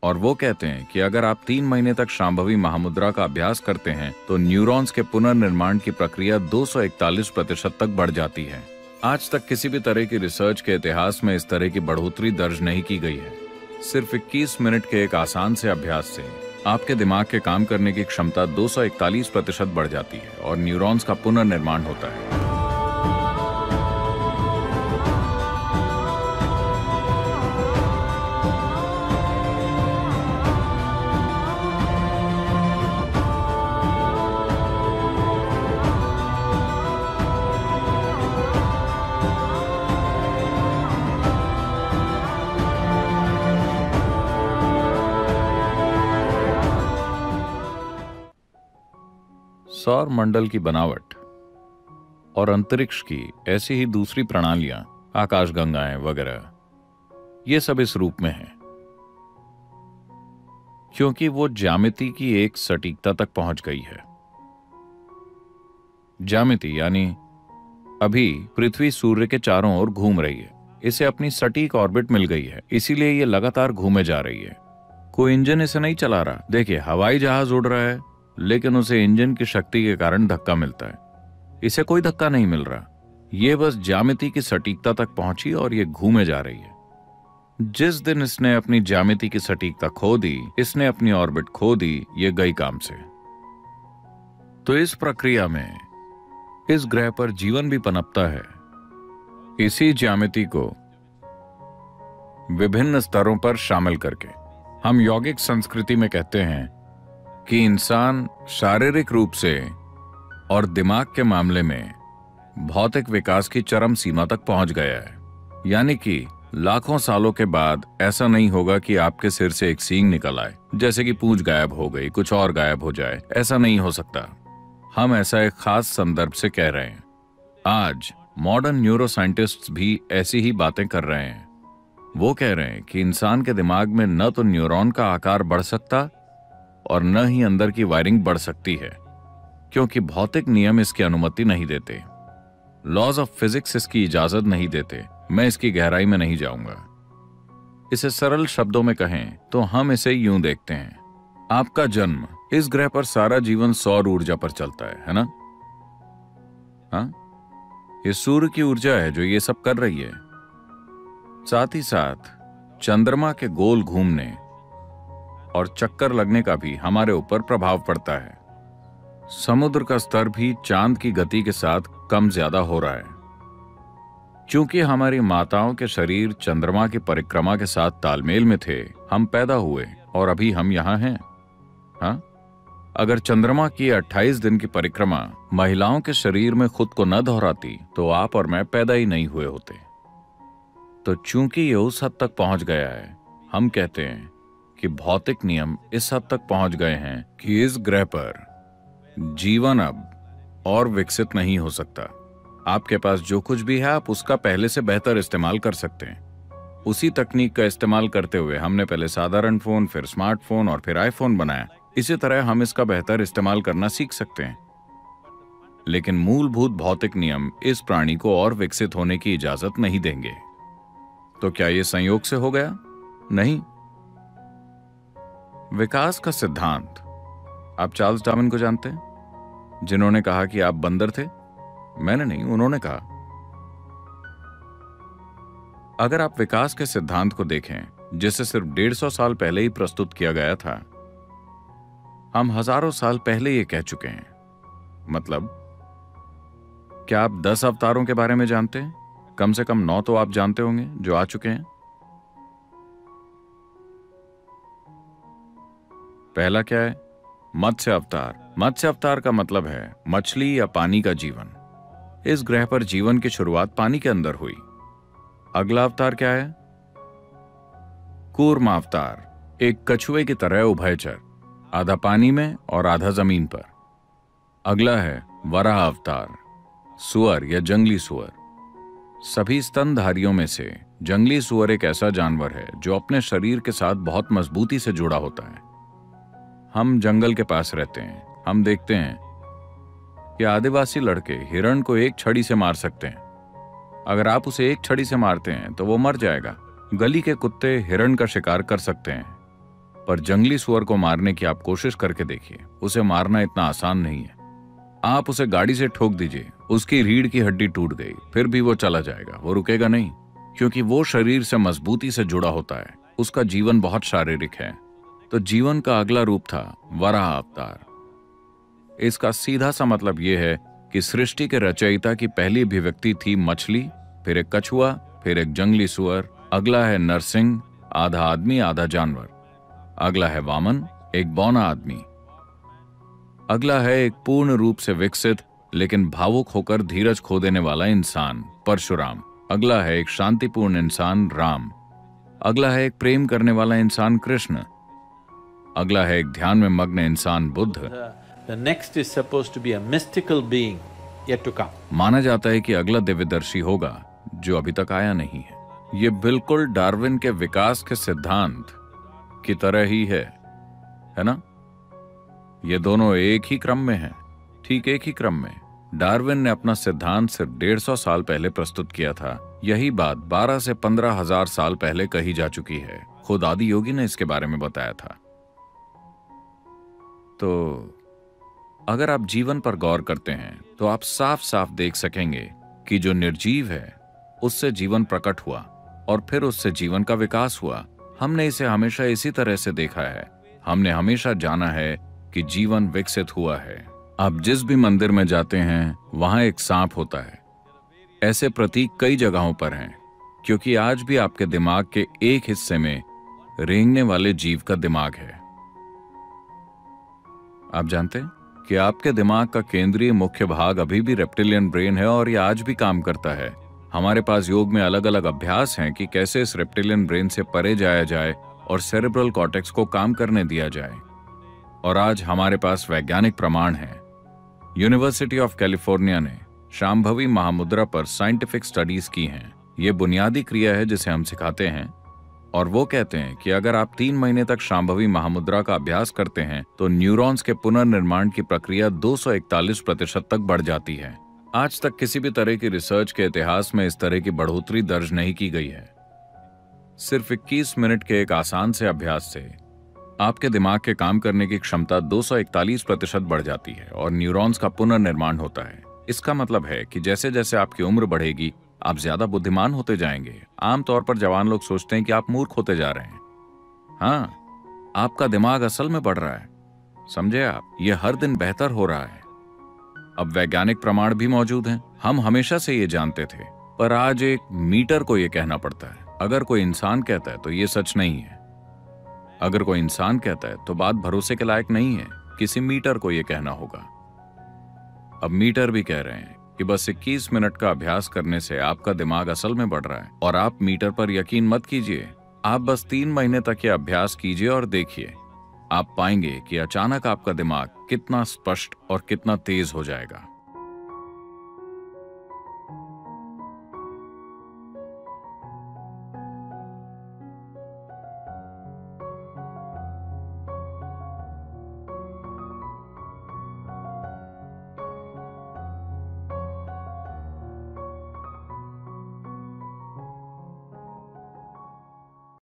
और वो कहते हैं कि अगर आप 3 महीने तक शांभवी महामुद्रा का अभ्यास करते हैं तो न्यूरॉन्स के पुनर्निर्माण की प्रक्रिया 241% तक बढ़ जाती है। आज तक किसी भी तरह की रिसर्च के इतिहास में इस तरह की बढ़ोतरी दर्ज नहीं की गई है। सिर्फ 21 मिनट के एक आसान से अभ्यास से आपके दिमाग के काम करने की क्षमता 241% बढ़ जाती है और न्यूरॉन्स का पुनर्निर्माण होता है। सौर मंडल की बनावट और अंतरिक्ष की ऐसी ही दूसरी प्रणालियां, आकाशगंगाएं वगैरह, ये सब इस रूप में हैं क्योंकि वो ज्यामिति की एक सटीकता तक पहुंच गई है। ज्यामिति यानी अभी पृथ्वी सूर्य के चारों ओर घूम रही है, इसे अपनी सटीक ऑर्बिट मिल गई है, इसीलिए ये लगातार घूमे जा रही है। कोई इंजन इसे नहीं चला रहा। देखिए, हवाई जहाज उड़ रहा है लेकिन उसे इंजन की शक्ति के कारण धक्का मिलता है। इसे कोई धक्का नहीं मिल रहा, ये बस ज्यामिति की सटीकता तक पहुंची और ये घूमे जा रही है। जिस दिन इसने अपनी ज्यामिति की सटीकता खो दी, इसने अपनी ऑर्बिट खो दी, ये गई काम से। तो इस प्रक्रिया में इस ग्रह पर जीवन भी पनपता है। इसी ज्यामिति को विभिन्न स्तरों पर शामिल करके हम यौगिक संस्कृति में कहते हैं कि इंसान शारीरिक रूप से और दिमाग के मामले में भौतिक विकास की चरम सीमा तक पहुंच गया है। यानी कि लाखों सालों के बाद ऐसा नहीं होगा कि आपके सिर से एक सींग निकल आए, जैसे कि पूंछ गायब हो गई, कुछ और गायब हो जाए। ऐसा नहीं हो सकता। हम ऐसा एक खास संदर्भ से कह रहे हैं। आज मॉडर्न न्यूरोसाइंटिस्ट्स भी ऐसी ही बातें कर रहे हैं। वो कह रहे हैं कि इंसान के दिमाग में न तो न्यूरॉन का आकार बढ़ सकता और न ही अंदर की वायरिंग बढ़ सकती है, क्योंकि भौतिक नियम इसकी अनुमति नहीं देते। लॉज ऑफ फिजिक्स इसकी इजाजत नहीं देते। मैं इसकी गहराई में नहीं जाऊंगा। इसे सरल शब्दों में कहें तो हम इसे यूं देखते हैं। आपका जन्म, इस ग्रह पर सारा जीवन सौर ऊर्जा पर चलता है ना? हाँ, ये सूर्य की ऊर्जा है जो ये सब कर रही है। साथ ही साथ चंद्रमा के गोल घूमने और चक्कर लगने का भी हमारे ऊपर प्रभाव पड़ता है। समुद्र का स्तर भी चांद की गति के साथ कम ज्यादा हो रहा है। चूंकि हमारी माताओं के शरीर चंद्रमा की परिक्रमा के साथ तालमेल में थे, हम पैदा हुए और अभी हम यहां हैं। हाँ, अगर चंद्रमा की 28 दिन की परिक्रमा महिलाओं के शरीर में खुद को न दोहराती तो आप और मैं पैदा ही नहीं हुए होते। तो चूंकि ये उस हद तक पहुंच गया है, हम कहते हैं कि भौतिक नियम इस हद तक पहुंच गए हैं कि इस ग्रह पर जीवन अब और विकसित नहीं हो सकता। आपके पास जो कुछ भी है, आप उसका पहले से बेहतर इस्तेमाल कर सकते हैं। उसी तकनीक का इस्तेमाल करते हुए हमने पहले साधारण फोन, फिर स्मार्टफोन और फिर आईफोन बनाया। इसी तरह हम इसका बेहतर इस्तेमाल करना सीख सकते हैं। लेकिन मूलभूत भौतिक नियम इस प्राणी को और विकसित होने की इजाजत नहीं देंगे। तो क्या यह संयोग से हो गया? नहीं। विकास का सिद्धांत, आप चार्ल्स डार्विन को जानते हैं, जिन्होंने कहा कि आप बंदर थे? मैंने नहीं, उन्होंने कहा। अगर आप विकास के सिद्धांत को देखें, जिसे सिर्फ 150 साल पहले ही प्रस्तुत किया गया था, हम हजारों साल पहले ये कह चुके हैं। मतलब, क्या आप 10 अवतारों के बारे में जानते हैं? कम से कम 9 तो आप जानते होंगे जो आ चुके हैं। पहला क्या है? मत्स्य अवतार। मत्स्य अवतार का मतलब है मछली या पानी का जीवन। इस ग्रह पर जीवन की शुरुआत पानी के अंदर हुई। अगला अवतार क्या है? कूर्म अवतार, एक कछुए की तरह उभयचर, आधा पानी में और आधा जमीन पर। अगला है वराह अवतार, सुअर या जंगली सुअर। सभी स्तनधारियों में से जंगली सुअर एक ऐसा जानवर है जो अपने शरीर के साथ बहुत मजबूती से जुड़ा होता है। हम जंगल के पास रहते हैं। हम देखते हैं कि आदिवासी लड़के हिरण को एक छड़ी से मार सकते हैं। अगर आप उसे एक छड़ी से मारते हैं तो वो मर जाएगा। गली के कुत्ते हिरण का शिकार कर सकते हैं। पर जंगली सुअर को मारने की आप कोशिश करके देखिए, उसे मारना इतना आसान नहीं है। आप उसे गाड़ी से ठोक दीजिए, उसकी रीढ़ की हड्डी टूट गई, फिर भी वो चला जाएगा, वो रुकेगा नहीं, क्योंकि वो शरीर से मजबूती से जुड़ा होता है। उसका जीवन बहुत शारीरिक है। तो जीवन का अगला रूप था वराह अवतार। इसका सीधा सा मतलब यह है कि सृष्टि के रचयिता की पहली अभिव्यक्ति थी मछली, फिर एक कछुआ, फिर एक जंगली सुअर, अगला है नरसिंह, आधा आदमी आधा जानवर, अगला है वामन, एक बौना आदमी, अगला है एक पूर्ण रूप से विकसित लेकिन भावुक होकर धीरज खो देने वाला इंसान परशुराम, अगला है एक शांतिपूर्ण इंसान राम, अगला है एक प्रेम करने वाला इंसान कृष्ण, अगला है एक ध्यान में मग्न इंसान Buddha. The next is supposed to be a mystical being yet to come. माना जाता है कि अगला दिव्यदर्शी होगा जो अभी तक आया नहीं है। ये बिल्कुल डार्विन के विकास के सिद्धांत की तरह ही है ना? ये दोनों एक ही क्रम में हैं, ठीक एक ही क्रम में। डार्विन ने अपना सिद्धांत सिर्फ 150 साल पहले प्रस्तुत किया था। यही बात 12 से 15 हजार साल पहले कही जा चुकी है। खुद आदि योगी ने इसके बारे में बताया था। तो अगर आप जीवन पर गौर करते हैं तो आप साफ साफ देख सकेंगे कि जो निर्जीव है उससे जीवन प्रकट हुआ और फिर उससे जीवन का विकास हुआ। हमने इसे हमेशा इसी तरह से देखा है। हमने हमेशा जाना है कि जीवन विकसित हुआ है। आप जिस भी मंदिर में जाते हैं वहां एक सांप होता है। ऐसे प्रतीक कई जगहों पर हैं, क्योंकि आज भी आपके दिमाग के एक हिस्से में रेंगने वाले जीव का दिमाग है। आप जानते हैं कि आपके दिमाग का केंद्रीय मुख्य भाग अभी भी रेप्टिलियन ब्रेन है और यह आज भी काम करता है। हमारे पास योग में अलग अलग अभ्यास हैं कि कैसे इस रेप्टिलियन ब्रेन से परे जाया जाए और सेरेब्रल कॉर्टेक्स को काम करने दिया जाए। और आज हमारे पास वैज्ञानिक प्रमाण हैं। यूनिवर्सिटी ऑफ कैलिफोर्निया ने शांभवी महामुद्रा पर साइंटिफिक स्टडीज की हैं। ये बुनियादी क्रिया है जिसे हम सिखाते हैं, और वो कहते हैं कि अगर आप 3 महीने तक शांभवी महामुद्रा का अभ्यास करते हैं तो न्यूरॉन्स के पुनर्निर्माण की प्रक्रिया 241% तक बढ़ जाती है। आज तक किसी भी तरह की रिसर्च के इतिहास में इस तरह की बढ़ोतरी दर्ज नहीं की गई है। सिर्फ 21 मिनट के एक आसान से अभ्यास से आपके दिमाग के काम करने की क्षमता 241% बढ़ जाती है और न्यूरॉन्स का पुनर्निर्माण होता है। इसका मतलब है कि जैसे जैसे आपकी उम्र बढ़ेगी आप ज्यादा बुद्धिमान होते जाएंगे। आमतौर पर जवान लोग सोचते हैं कि आप मूर्ख होते जा रहे हैं। हाँ, आपका दिमाग असल में बढ़ रहा है। समझे आप? ये हर दिन बेहतर हो रहा है। अब वैज्ञानिक प्रमाण भी मौजूद हैं। हम हमेशा से ये जानते थे, पर आज एक मीटर को ये कहना पड़ता है। अगर कोई इंसान कहता है तो ये सच नहीं है। अगर कोई इंसान कहता है तो बात भरोसे के लायक नहीं है। किसी मीटर को ये कहना होगा। अब मीटर भी कह रहे हैं कि बस 21 मिनट का अभ्यास करने से आपका दिमाग असल में बढ़ रहा है। और आप मीटर पर यकीन मत कीजिए, आप बस 3 महीने तक ये अभ्यास कीजिए और देखिए, आप पाएंगे कि अचानक आपका दिमाग कितना स्पष्ट और कितना तेज हो जाएगा।